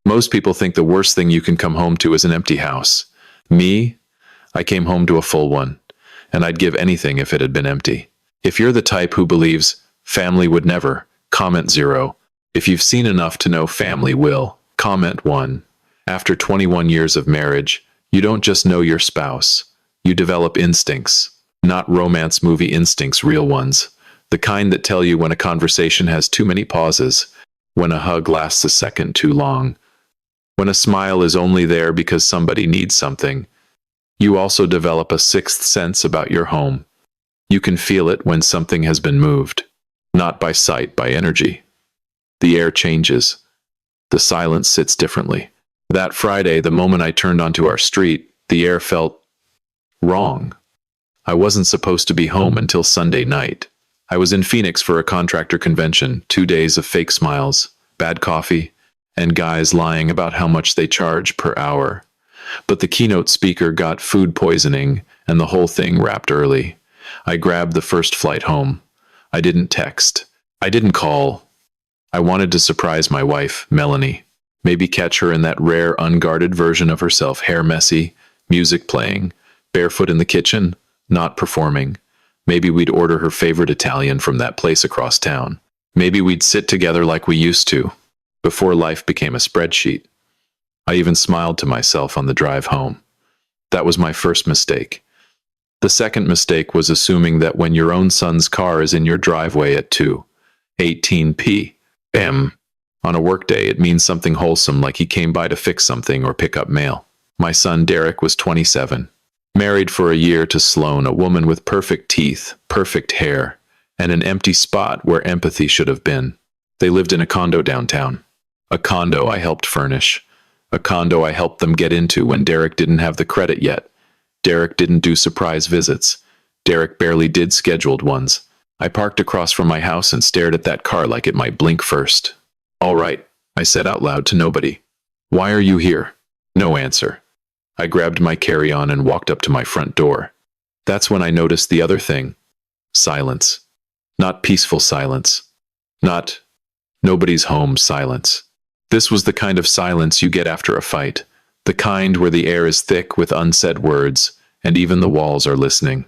Most people think the worst thing you can come home to is an empty house. Me, I came home to a full one, and I'd give anything if it had been empty. If you're the type who believes family would never, comment 0. If you've seen enough to know family will, comment 1. After 21 years of marriage, you don't just know your spouse. You develop instincts. Not romance movie instincts, real ones. The kind that tell you when a conversation has too many pauses, when a hug lasts a second too long, when a smile is only there because somebody needs something. You also develop a sixth sense about your home. You can feel it when something has been moved. Not by sight, by energy. The air changes. The silence sits differently. That Friday, the moment I turned onto our street, the air felt wrong. I wasn't supposed to be home until Sunday night. I was in Phoenix for a contractor convention, 2 days of fake smiles, bad coffee, and guys lying about how much they charge per hour. But the keynote speaker got food poisoning, and the whole thing wrapped early. I grabbed the first flight home. I didn't text. I didn't call. I wanted to surprise my wife, Melanie. Maybe catch her in that rare, unguarded version of herself, hair messy, music playing, barefoot in the kitchen, not performing. Maybe we'd order her favorite Italian from that place across town. Maybe we'd sit together like we used to, before life became a spreadsheet. I even smiled to myself on the drive home. That was my first mistake. The second mistake was assuming that when your own son's car is in your driveway at 2:18 p.m. on a workday, it means something wholesome, like he came by to fix something or pick up mail. My son Derek was 27, married for a year to Sloan, a woman with perfect teeth, perfect hair, and an empty spot where empathy should have been. They lived in a condo downtown. A condo I helped furnish. A condo I helped them get into when Derek didn't have the credit yet. Derek didn't do surprise visits. Derek barely did scheduled ones. I parked across from my house and stared at that car like it might blink first. "All right," I said out loud to nobody. "Why are you here?" No answer. I grabbed my carry-on and walked up to my front door. That's when I noticed the other thing. Silence. Not peaceful silence. Not nobody's home silence. This was the kind of silence you get after a fight. The kind where the air is thick with unsaid words, and even the walls are listening.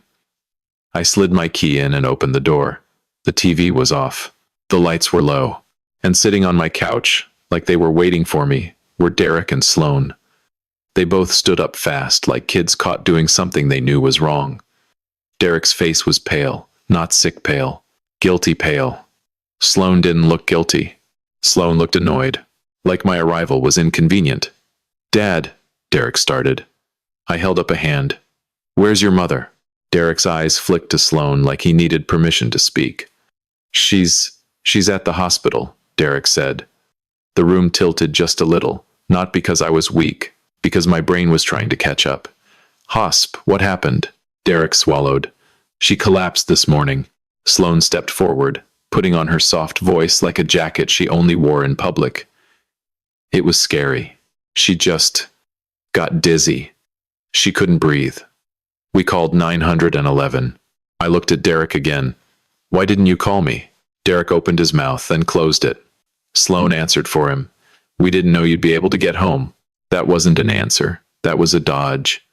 I slid my key in and opened the door. The TV was off. The lights were low. And sitting on my couch, like they were waiting for me, were Derek and Sloan. They both stood up fast, like kids caught doing something they knew was wrong. Derek's face was pale, not sick pale, guilty pale. Sloan didn't look guilty. Sloan looked annoyed, like my arrival was inconvenient. "Dad," Derek started. I held up a hand. "Where's your mother?" Derek's eyes flicked to Sloan like he needed permission to speak. She's at the hospital," Derek said. The room tilted just a little, not because I was weak, because my brain was trying to catch up. "Hosp, what happened?" Derek swallowed. "She collapsed this morning." Sloan stepped forward, putting on her soft voice like a jacket she only wore in public. It was scary. She just got dizzy. She couldn't breathe. We called 911. I looked at Derek again. "Why didn't you call me?" Derek opened his mouth, then closed it. Sloan answered for him. "We didn't know you'd be able to get home." That wasn't an answer. That was a dodge.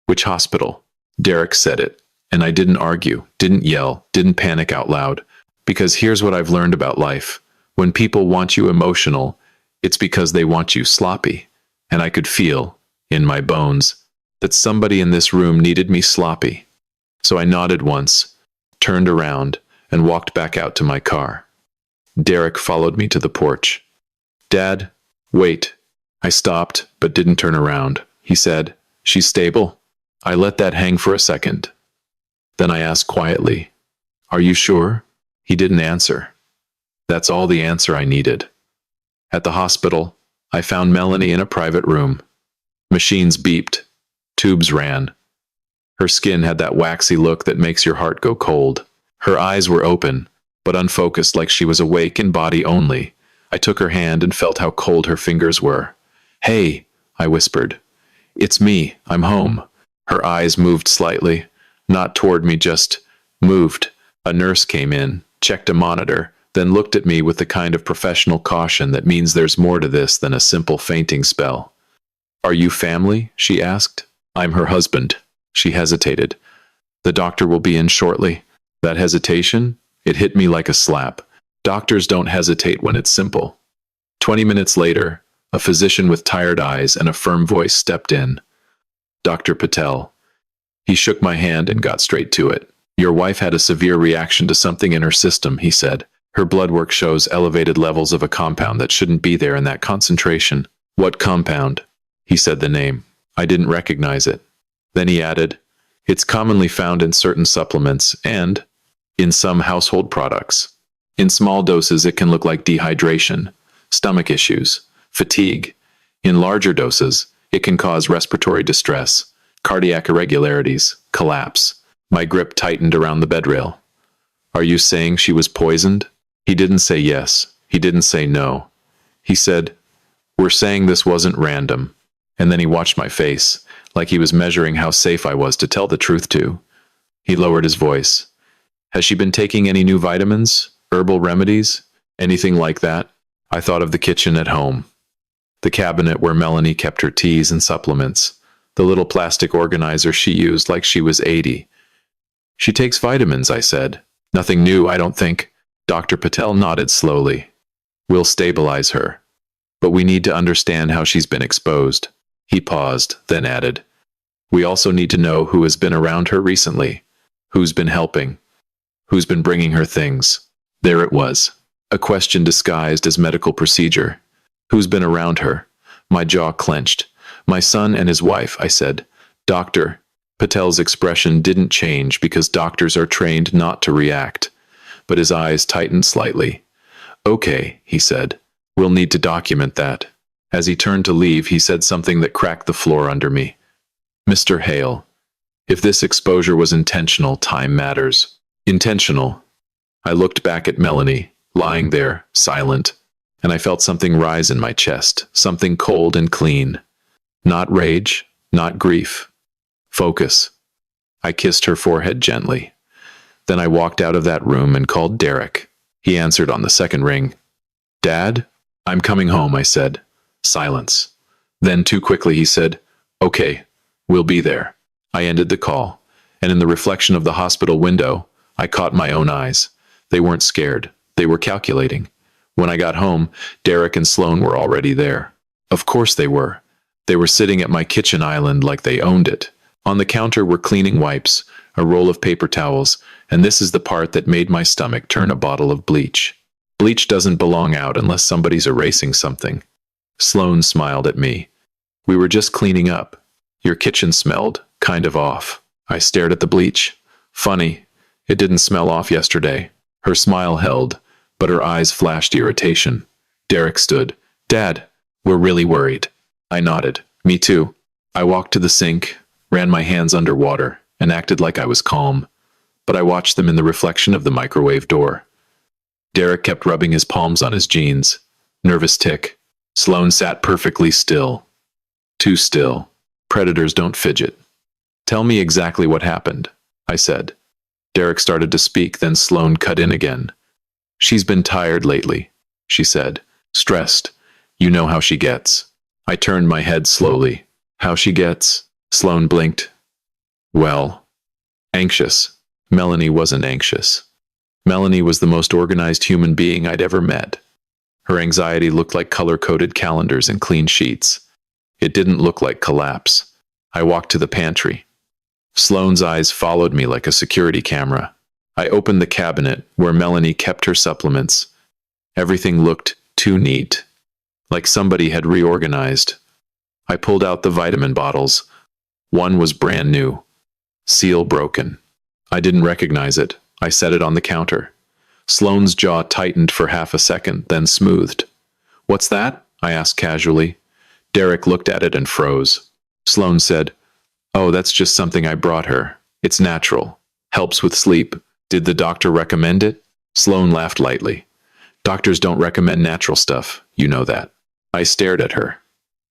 "Which hospital?" Derek said it, and I didn't argue, didn't yell, didn't panic out loud. Because here's what I've learned about life. When people want you emotional, it's because they want you sloppy. And I could feel, in my bones, that somebody in this room needed me sloppy. So I nodded once, turned around, and walked back out to my car. Derek followed me to the porch. "Dad, wait." I stopped, but didn't turn around. He said, "She's stable?" I let that hang for a second. Then I asked quietly, "Are you sure?" He didn't answer. That's all the answer I needed. At the hospital, I found Melanie in a private room. Machines beeped. Tubes ran. Her skin had that waxy look that makes your heart go cold. Her eyes were open, but unfocused, like she was awake in body only. I took her hand and felt how cold her fingers were. "Hey," I whispered. "It's me. I'm home." Her eyes moved slightly. Not toward me, just moved. A nurse came in, checked a monitor, then looked at me with the kind of professional caution that means there's more to this than a simple fainting spell. "Are you family?" she asked. "I'm her husband." She hesitated. "The doctor will be in shortly." That hesitation? It hit me like a slap. Doctors don't hesitate when it's simple. 20 minutes later, a physician with tired eyes and a firm voice stepped in. "Dr. Patel." He shook my hand and got straight to it. "Your wife had a severe reaction to something in her system," he said. "Her blood work shows elevated levels of a compound that shouldn't be there in that concentration." "What compound?" He said the name. I didn't recognize it. Then he added, "It's commonly found in certain supplements and in some household products. In small doses, it can look like dehydration, stomach issues, fatigue. In larger doses, it can cause respiratory distress, cardiac irregularities, collapse." My grip tightened around the bedrail. "Are you saying she was poisoned?" He didn't say yes. He didn't say no. He said, "We're saying this wasn't random." And then he watched my face, like he was measuring how safe I was to tell the truth to. He lowered his voice. "Has she been taking any new vitamins, herbal remedies, anything like that?" I thought of the kitchen at home, the cabinet where Melanie kept her teas and supplements, the little plastic organizer she used like she was 80. "She takes vitamins," I said. "Nothing new, I don't think." Dr. Patel nodded slowly. "We'll stabilize her. But we need to understand how she's been exposed." He paused, then added, "We also need to know who has been around her recently, who's been helping, who's been bringing her things." There it was, a question disguised as medical procedure. Who's been around her? My jaw clenched. "My son and his wife," I said. "Dr." Patel's expression didn't change because doctors are trained not to react, but his eyes tightened slightly. "Okay," he said. "We'll need to document that." As he turned to leave, he said something that cracked the floor under me. "Mr. Hale, if this exposure was intentional, time matters." Intentional. I looked back at Melanie, lying there, silent, and I felt something rise in my chest, something cold and clean. Not rage, not grief. Focus. I kissed her forehead gently. Then I walked out of that room and called Derek. He answered on the second ring. "Dad? I'm coming home," I said. Silence. Then too quickly he said, "Okay, we'll be there." I ended the call, and in the reflection of the hospital window, I caught my own eyes. They weren't scared. They were calculating. When I got home, Derek and Sloan were already there. Of course they were. They were sitting at my kitchen island like they owned it. On the counter were cleaning wipes, a roll of paper towels, and this is the part that made my stomach turn, a bottle of bleach. Bleach doesn't belong out unless somebody's erasing something. Sloan smiled at me. "We were just cleaning up. Your kitchen smelled kind of off." I stared at the bleach. Funny, it didn't smell off yesterday. Her smile held, but her eyes flashed irritation. Derek stood. "Dad, we're really worried." I nodded. "Me too." I walked to the sink, ran my hands under water, and acted like I was calm. But I watched them in the reflection of the microwave door. Derek kept rubbing his palms on his jeans. Nervous tick. Sloan sat perfectly still. Too still. Predators don't fidget. "Tell me exactly what happened," I said. Derek started to speak, then Sloan cut in again. "She's been tired lately," she said. "Stressed. You know how she gets." I turned my head slowly. "How she gets?" Sloan blinked. "Well, anxious." Melanie wasn't anxious. Melanie was the most organized human being I'd ever met. Her anxiety looked like color-coded calendars and clean sheets. It didn't look like collapse. I walked to the pantry. Sloan's eyes followed me like a security camera. I opened the cabinet where Melanie kept her supplements. Everything looked too neat, like somebody had reorganized. I pulled out the vitamin bottles. One was brand new. Seal broken. I didn't recognize it. I set it on the counter. Sloan's jaw tightened for half a second, then smoothed. "What's that?" I asked casually. Derek looked at it and froze. Sloan said, "Oh, that's just something I brought her. It's natural. Helps with sleep." "Did the doctor recommend it?" Sloan laughed lightly. "Doctors don't recommend natural stuff. You know that." I stared at her.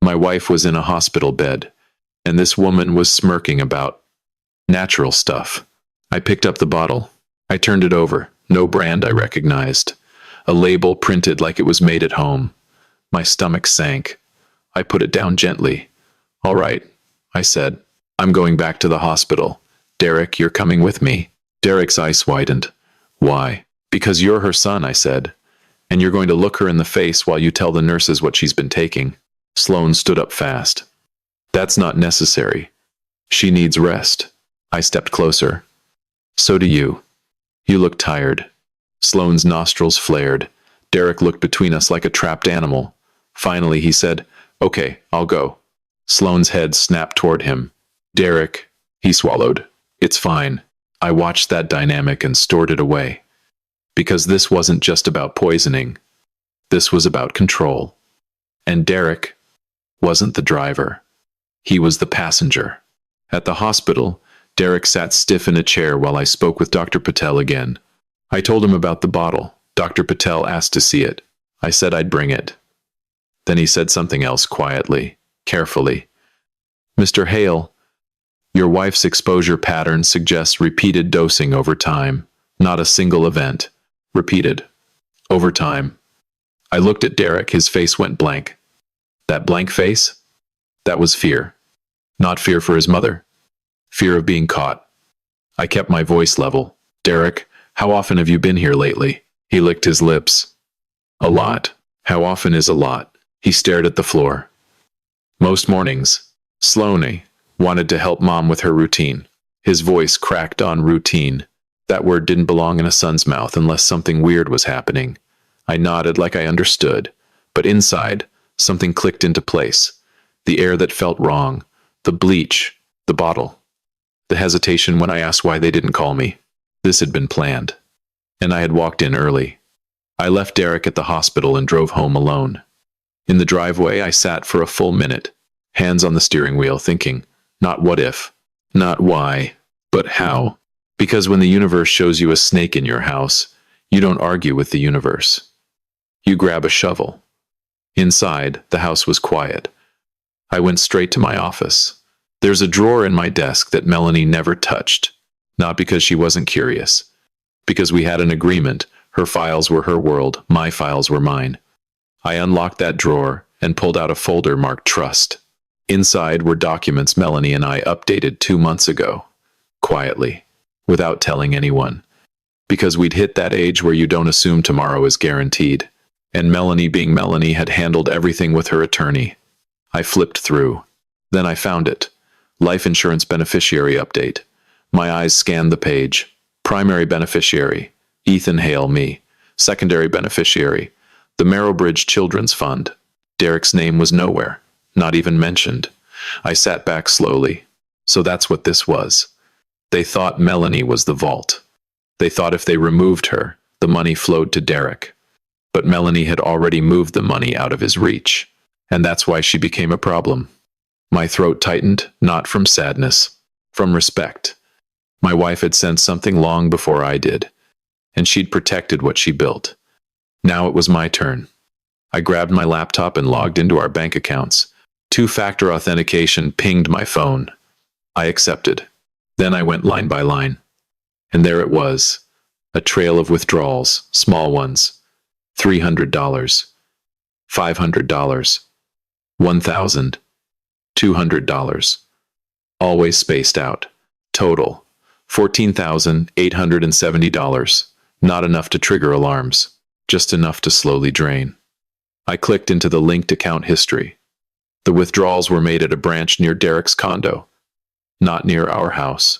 My wife was in a hospital bed, and this woman was smirking about natural stuff. I picked up the bottle. I turned it over. No brand I recognized. a label printed like it was made at home. My stomach sank. I put it down gently. "All right," I said. "I'm going back to the hospital. Derek, you're coming with me." Derek's eyes widened. "Why?" "Because you're her son," I said. "And you're going to look her in the face while you tell the nurses what she's been taking." Sloane stood up fast. "That's not necessary. She needs rest." I stepped closer. "So do you. You look tired." Sloane's nostrils flared. Derek looked between us like a trapped animal. Finally, he said, "Okay, I'll go." Sloane's head snapped toward him. "Derek," he swallowed. "It's fine." I watched that dynamic and stored it away. Because this wasn't just about poisoning. This was about control. And Derek wasn't the driver. He was the passenger. At the hospital, Derek sat stiff in a chair while I spoke with Dr. Patel again. I told him about the bottle. Dr. Patel asked to see it. I said I'd bring it. Then he said something else quietly, carefully. "Mr. Hale, your wife's exposure pattern suggests repeated dosing over time, not a single event. Repeated. Over time." I looked at Derek, his face went blank. That blank face? That was fear. Not fear for his mother. Fear of being caught. I kept my voice level. "Derek, how often have you been here lately?" He licked his lips. "A lot." "How often is a lot?" He stared at the floor. "Most mornings." Sloane wanted to help Mom with her routine. His voice cracked on routine. That word didn't belong in a son's mouth unless something weird was happening. I nodded like I understood, but inside, something clicked into place. The air that felt wrong, the bleach, the bottle, the hesitation when I asked why they didn't call me. This had been planned. And I had walked in early. I left Derek at the hospital and drove home alone. In the driveway, I sat for a full minute, hands on the steering wheel, thinking, not what if, not why, but how. Because when the universe shows you a snake in your house, you don't argue with the universe. You grab a shovel. Inside, the house was quiet. I went straight to my office. There's a drawer in my desk that Melanie never touched. Not because she wasn't curious. Because we had an agreement. Her files were her world, my files were mine. I unlocked that drawer and pulled out a folder marked Trust. Inside were documents Melanie and I updated 2 months ago. Quietly. Without telling anyone. Because we'd hit that age where you don't assume tomorrow is guaranteed. And Melanie, being Melanie, had handled everything with her attorney. I flipped through. Then I found it. Life insurance beneficiary update. My eyes scanned the page. Primary beneficiary. Ethan Hale, me. Secondary beneficiary. The Marrowbridge Children's Fund. Derek's name was nowhere. Not even mentioned. I sat back slowly. So that's what this was. They thought Melanie was the vault. They thought if they removed her, the money flowed to Derek. But Melanie had already moved the money out of his reach. And that's why she became a problem. My throat tightened, not from sadness, from respect. My wife had sensed something long before I did. And she'd protected what she built. Now it was my turn. I grabbed my laptop and logged into our bank accounts. 2-factor authentication pinged my phone. I accepted. Then I went line by line. And there it was. A trail of withdrawals, small ones. $300, $500, $1,000, $200. Always spaced out. Total, $14,870. Not enough to trigger alarms. Just enough to slowly drain. I clicked into the linked account history. The withdrawals were made at a branch near Derek's condo. Not near our house.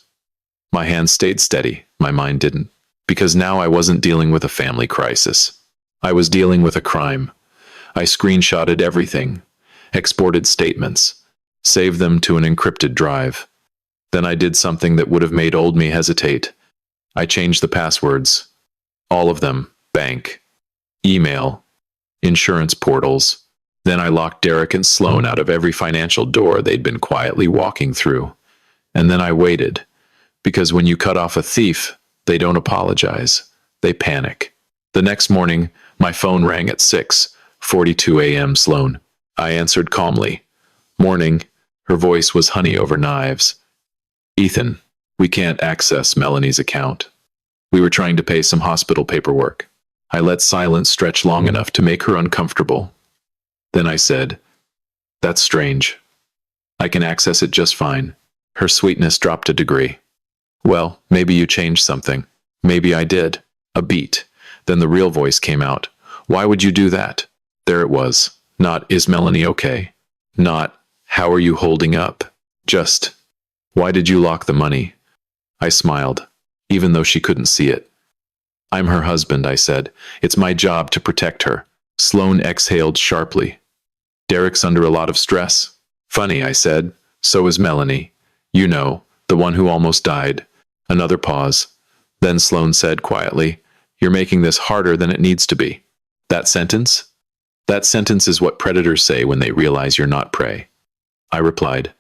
My hands stayed steady, my mind didn't. Because now I wasn't dealing with a family crisis. I was dealing with a crime. I screenshotted everything, exported statements, saved them to an encrypted drive. Then I did something that would have made old me hesitate. I changed the passwords. All of them. Bank, email, insurance portals. Then I locked Derek and Sloane out of every financial door they'd been quietly walking through. And then I waited. Because when you cut off a thief, they don't apologize. They panic. The next morning, my phone rang at 6:42 a.m. Sloane. I answered calmly. Morning. Her voice was honey over knives. Ethan, we can't access Melanie's account. We were trying to pay some hospital paperwork. I let silence stretch long enough to make her uncomfortable. Then I said, "That's strange. I can access it just fine." Her sweetness dropped a degree. "Well, maybe you changed something." "Maybe I did." A beat. Then the real voice came out. "Why would you do that?" There it was. Not, "Is Melanie okay?" Not, "How are you holding up?" Just, "Why did you lock the money?" I smiled, even though she couldn't see it. "I'm her husband," I said. "It's my job to protect her." Sloane exhaled sharply. "Derek's under a lot of stress." "Funny," I said. "So is Melanie. You know, the one who almost died." Another pause. Then Sloane said quietly, "You're making this harder than it needs to be." That sentence? That sentence is what predators say when they realize you're not prey. I replied,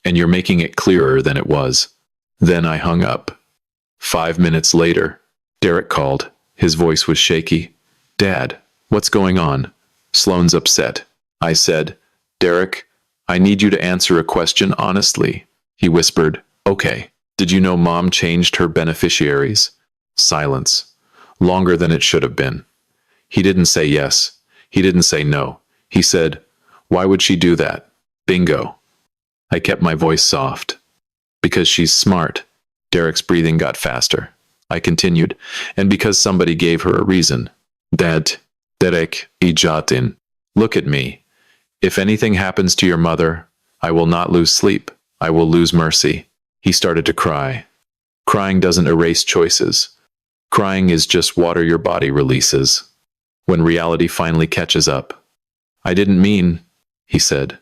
"And you're making it clearer than it was." Then I hung up. 5 minutes later, Derek called. His voice was shaky. "Dad, what's going on?" "Sloane's upset." I said, "Derek, I need you to answer a question honestly." He whispered, "Okay. Did you know Mom changed her beneficiaries?" Silence. Longer than it should have been. He didn't say yes. He didn't say no. He said, "Why would she do that?" Bingo. I kept my voice soft. "Because she's smart." Derek's breathing got faster. I continued, "And because somebody gave her a reason." Derek, ijatin. "Look at me. If anything happens to your mother, I will not lose sleep. I will lose mercy." He started to cry. Crying doesn't erase choices. Crying is just water your body releases. When reality finally catches up. "I didn't mean," he said.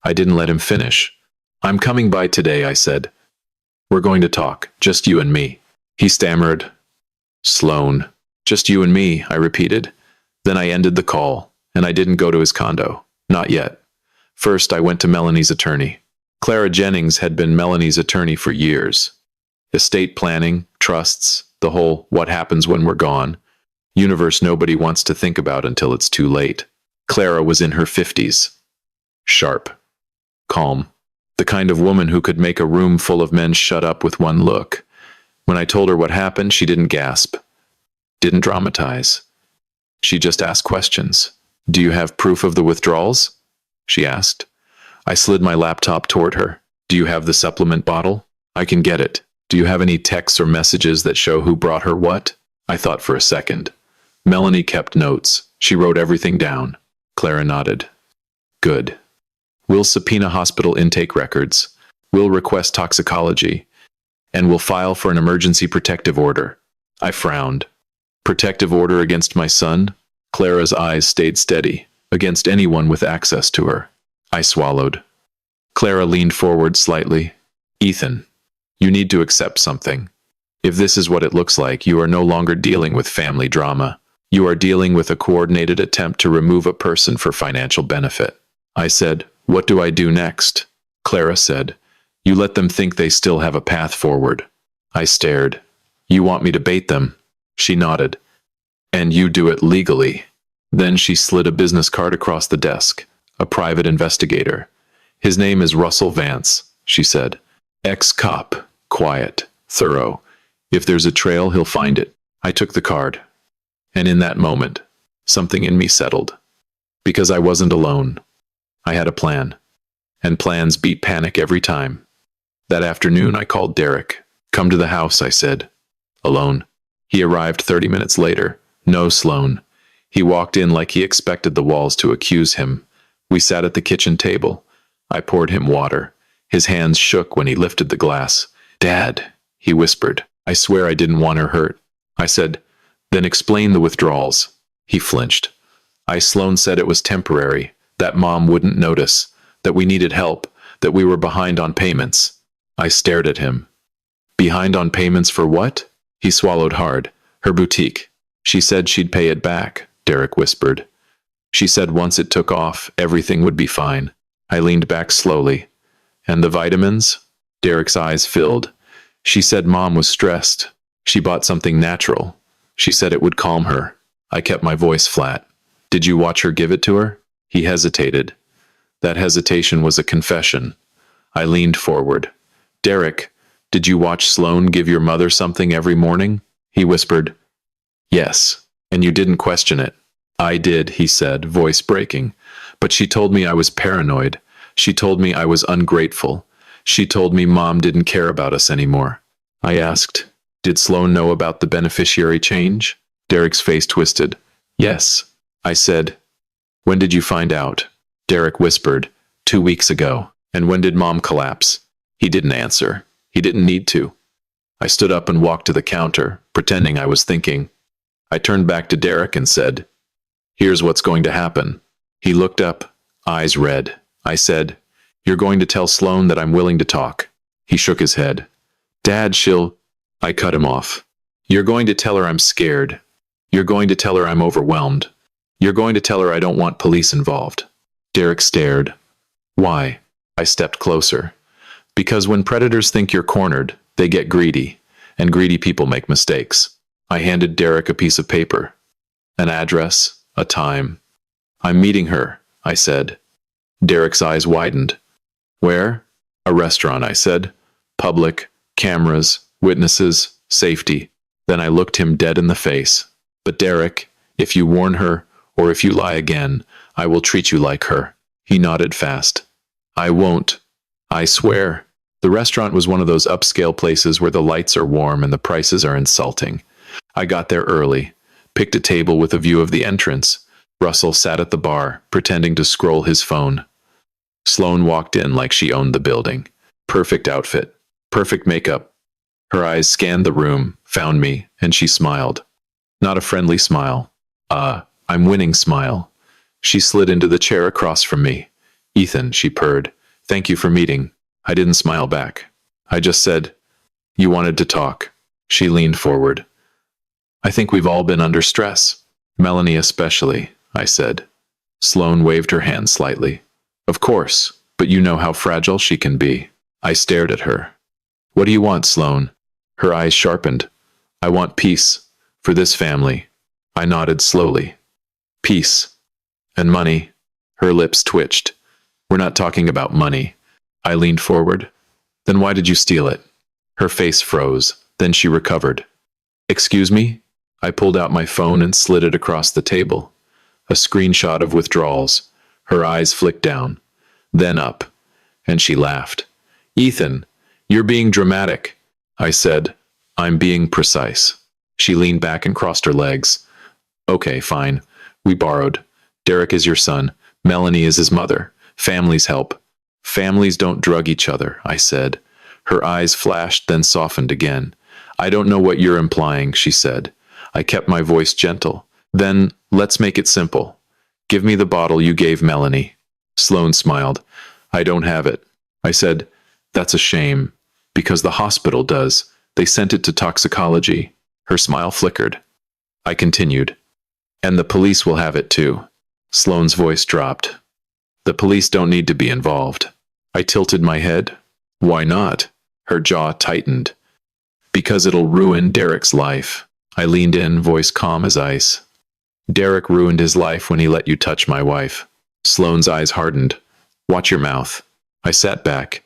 I didn't let him finish. "I'm coming by today," I said. "We're going to talk, just you and me." He stammered. "Sloane." "Just you and me," I repeated. Then I ended the call, and I didn't go to his condo. Not yet. First, I went to Melanie's attorney. Clara Jennings had been Melanie's attorney for years. Estate planning, trusts, the whole "what happens when we're gone" universe nobody wants to think about until it's too late. Clara was in her 50s. Sharp. Calm. The kind of woman who could make a room full of men shut up with one look. When I told her what happened, she didn't gasp. Didn't dramatize. She just asked questions. "Do you have proof of the withdrawals?" she asked. I slid my laptop toward her. "Do you have the supplement bottle?" "I can get it." "Do you have any texts or messages that show who brought her what?" I thought for a second. Melanie kept notes. She wrote everything down. Clara nodded. "Good. We'll subpoena hospital intake records. We'll request toxicology. And we'll file for an emergency protective order." I frowned. "Protective order against my son?" Clara's eyes stayed steady. "Against anyone with access to her." I swallowed. Clara leaned forward slightly. "Ethan, you need to accept something. If this is what it looks like, you are no longer dealing with family drama. You are dealing with a coordinated attempt to remove a person for financial benefit." I said, "What do I do next?" Clara said, "You let them think they still have a path forward." I stared. "You want me to bait them?" She nodded. "And you do it legally." Then she slid a business card across the desk. "A private investigator. His name is Russell Vance," she said. "Ex-cop. Quiet. Thorough. If there's a trail, he'll find it." I took the card. And in that moment, something in me settled. Because I wasn't alone. I had a plan. And plans beat panic every time. That afternoon, I called Derek. "Come to the house," I said. Alone. He arrived 30 minutes later. No Sloane. He walked in like he expected the walls to accuse him. We sat at the kitchen table. I poured him water. His hands shook when he lifted the glass. "Dad," he whispered. "I swear I didn't want her hurt." I said, "Then explain the withdrawals." He flinched. Sloane said it was temporary, that Mom wouldn't notice, that we needed help, that we were behind on payments. I stared at him. "Behind on payments for what?" He swallowed hard. "Her boutique. She said she'd pay it back," Derek whispered. "She said once it took off, everything would be fine." I leaned back slowly. "And the vitamins?" Derek's eyes filled. "She said Mom was stressed. She bought something natural. She said it would calm her." I kept my voice flat. "Did you watch her give it to her?" He hesitated. That hesitation was a confession. I leaned forward. "Derek, did you watch Sloane give your mother something every morning?" He whispered. "Yes." And you didn't question it. I did, he said, voice breaking. But she told me I was paranoid. She told me I was ungrateful. She told me Mom didn't care about us anymore. I asked, did Sloan know about the beneficiary change? Derek's face twisted. Yes. I said, when did you find out? Derek whispered, 2 weeks ago. And when did Mom collapse? He didn't answer. He didn't need to. I stood up and walked to the counter, pretending I was thinking. I turned back to Derek and said, here's what's going to happen. He looked up, eyes red. I said, you're going to tell Sloan that I'm willing to talk. He shook his head. Dad, she'll... I cut him off. You're going to tell her I'm scared. You're going to tell her I'm overwhelmed. You're going to tell her I don't want police involved. Derek stared. Why? I stepped closer. Because when predators think you're cornered, they get greedy, and greedy people make mistakes. I handed Derek a piece of paper. An address, a time. I'm meeting her, I said. Derek's eyes widened. Where? A restaurant, I said. Public, cameras, witnesses, safety. Then I looked him dead in the face. But Derek, if you warn her, or if you lie again, I will treat you like her. He nodded fast. I won't. I swear. The restaurant was one of those upscale places where the lights are warm and the prices are insulting. I got there early, picked a table with a view of the entrance. Russell sat at the bar, pretending to scroll his phone. Sloan walked in like she owned the building. Perfect outfit, perfect makeup. Her eyes scanned the room, found me, and she smiled. Not a friendly smile. I'm winning smile. She slid into the chair across from me. Ethan, she purred. Thank you for meeting. I didn't smile back. I just said, you wanted to talk. She leaned forward. I think we've all been under stress. Melanie especially, I said. Sloan waved her hand slightly. Of course, but you know how fragile she can be. I stared at her. What do you want, Sloan? Her eyes sharpened. I want peace. For this family. I nodded slowly. Peace. And money. Her lips twitched. We're not talking about money. I leaned forward. Then why did you steal it? Her face froze. Then she recovered. Excuse me? I pulled out my phone and slid it across the table. A screenshot of withdrawals. Her eyes flicked down. Then up. And she laughed. Ethan, you're being dramatic. I said, I'm being precise. She leaned back and crossed her legs. Okay, fine. We borrowed. Derek is your son. Melanie is his mother. Families help. Families don't drug each other, I said. Her eyes flashed, then softened again. I don't know what you're implying, she said. I kept my voice gentle. Then, let's make it simple. Give me the bottle you gave Melanie. Sloan smiled. I don't have it. I said, that's a shame. Because the hospital does. They sent it to toxicology. Her smile flickered. I continued. And the police will have it too. Sloan's voice dropped. The police don't need to be involved. I tilted my head. Why not? Her jaw tightened. Because it'll ruin Derek's life. I leaned in, voice calm as ice. Derek ruined his life when he let you touch my wife. Sloan's eyes hardened. Watch your mouth. I sat back.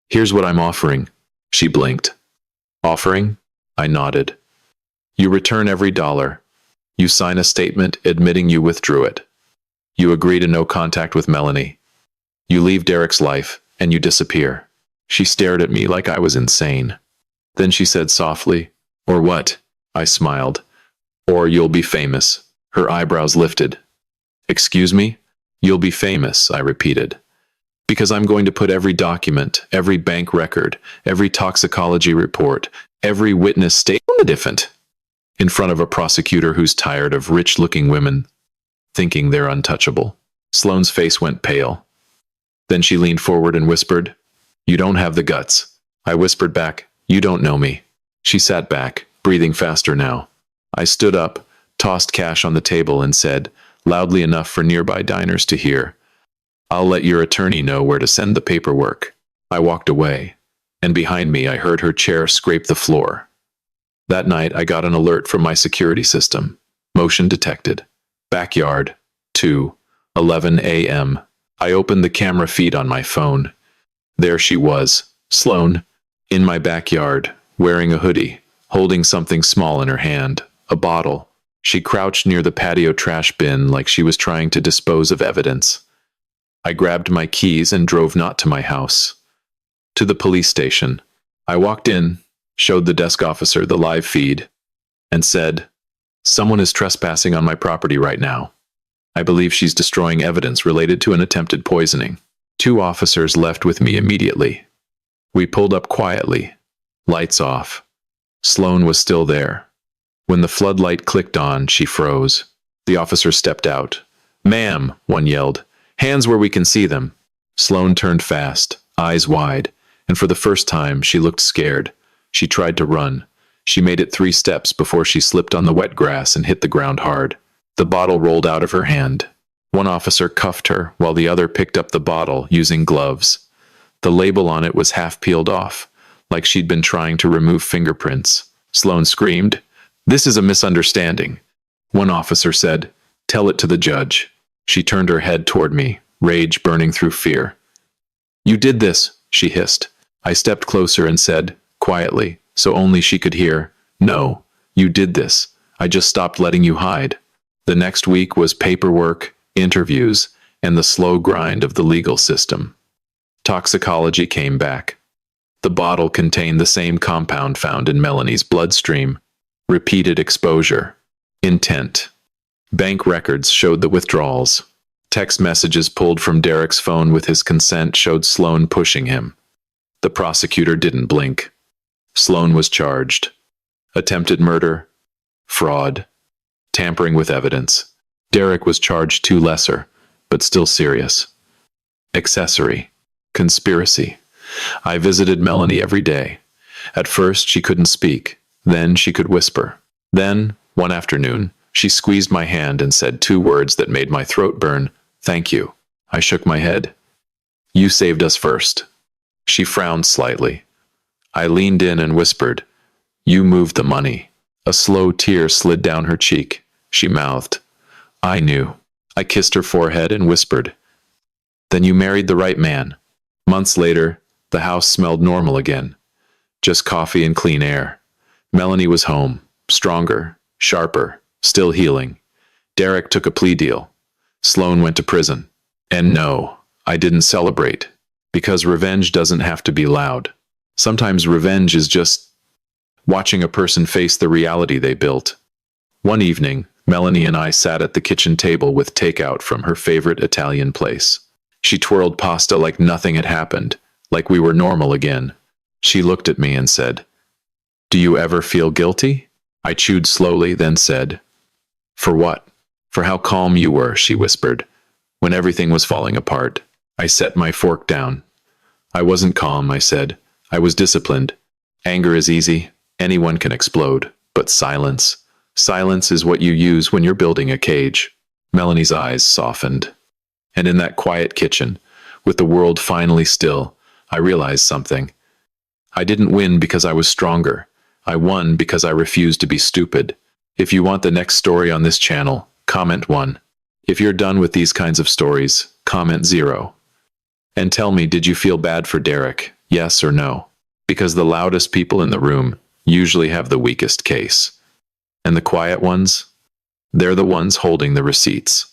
Here's what I'm offering. She blinked. Offering? I nodded. You return every dollar. You sign a statement admitting you withdrew it. You agree to no contact with Melanie. You leave Derek's life, and you disappear. She stared at me like I was insane. Then she said softly, Or what? I smiled. Or you'll be famous. Her eyebrows lifted. Excuse me? You'll be famous, I repeated. Because I'm going to put every document, every bank record, every toxicology report, every witness statement in front of a prosecutor who's tired of rich-looking women thinking they're untouchable. Sloan's face went pale. Then she leaned forward and whispered, You don't have the guts. I whispered back, You don't know me. She sat back, breathing faster now. I stood up, tossed cash on the table and said, loudly enough for nearby diners to hear, I'll let your attorney know where to send the paperwork. I walked away, and behind me I heard her chair scrape the floor. That night I got an alert from my security system. Motion detected. Backyard, 2:11 a.m. I opened the camera feed on my phone. There she was, Sloan, in my backyard, wearing a hoodie, holding something small in her hand, a bottle. She crouched near the patio trash bin like she was trying to dispose of evidence. I grabbed my keys and drove not to my house, to the police station. I walked in, showed the desk officer the live feed, and said, "Someone is trespassing on my property right now. I believe she's destroying evidence related to an attempted poisoning." 2 officers left with me immediately. We pulled up quietly, lights off. Sloane was still there. When the floodlight clicked on, she froze. The officer stepped out. "Ma'am," one yelled, "hands where we can see them." Sloane turned fast, eyes wide, and for the first time she looked scared. She tried to run. She made it 3 steps before she slipped on the wet grass and hit the ground hard. The bottle rolled out of her hand. One officer cuffed her while the other picked up the bottle using gloves. The label on it was half peeled off, like she'd been trying to remove fingerprints. Sloane screamed, "This is a misunderstanding." One officer said, "Tell it to the judge." She turned her head toward me, rage burning through fear. "You did this," she hissed. I stepped closer and said, quietly, so only she could hear, "No, you did this. I just stopped letting you hide." The next week was paperwork, interviews, and the slow grind of the legal system. Toxicology came back. The bottle contained the same compound found in Melanie's bloodstream. Repeated exposure. Intent. Bank records showed the withdrawals. Text messages pulled from Derek's phone with his consent showed Sloane pushing him. The prosecutor didn't blink. Sloane was charged. Attempted murder, fraud, tampering with evidence. Derek was charged 2 lesser, but still serious. Accessory, conspiracy. I visited Melanie every day. At first, she couldn't speak. Then she could whisper. Then, one afternoon, she squeezed my hand and said 2 words that made my throat burn. "Thank you." I shook my head. "You saved us first." She frowned slightly. I leaned in and whispered, "You moved the money." A slow tear slid down her cheek. She mouthed, "I knew." I kissed her forehead and whispered, "Then you married the right man." Months later, the house smelled normal again. Just coffee and clean air. Melanie was home, stronger, sharper, still healing. Derek took a plea deal. Sloane went to prison. And no, I didn't celebrate, because revenge doesn't have to be loud. Sometimes revenge is just watching a person face the reality they built. One evening, Melanie and I sat at the kitchen table with takeout from her favorite Italian place. She twirled pasta like nothing had happened, like we were normal again. She looked at me and said, "Do you ever feel guilty?" I chewed slowly, then said, "For what?" "For how calm you were," she whispered, "when everything was falling apart." I set my fork down. "I wasn't calm," I said. "I was disciplined. Anger is easy. Anyone can explode. But silence. Silence is what you use when you're building a cage." Melanie's eyes softened. And in that quiet kitchen, with the world finally still, I realized something. I didn't win because I was stronger. I won because I refused to be stupid. If you want the next story on this channel, comment 1. If you're done with these kinds of stories, comment 0. And tell me, did you feel bad for Derek? Yes or no? Because the loudest people in the room usually have the weakest case. And the quiet ones? They're the ones holding the receipts.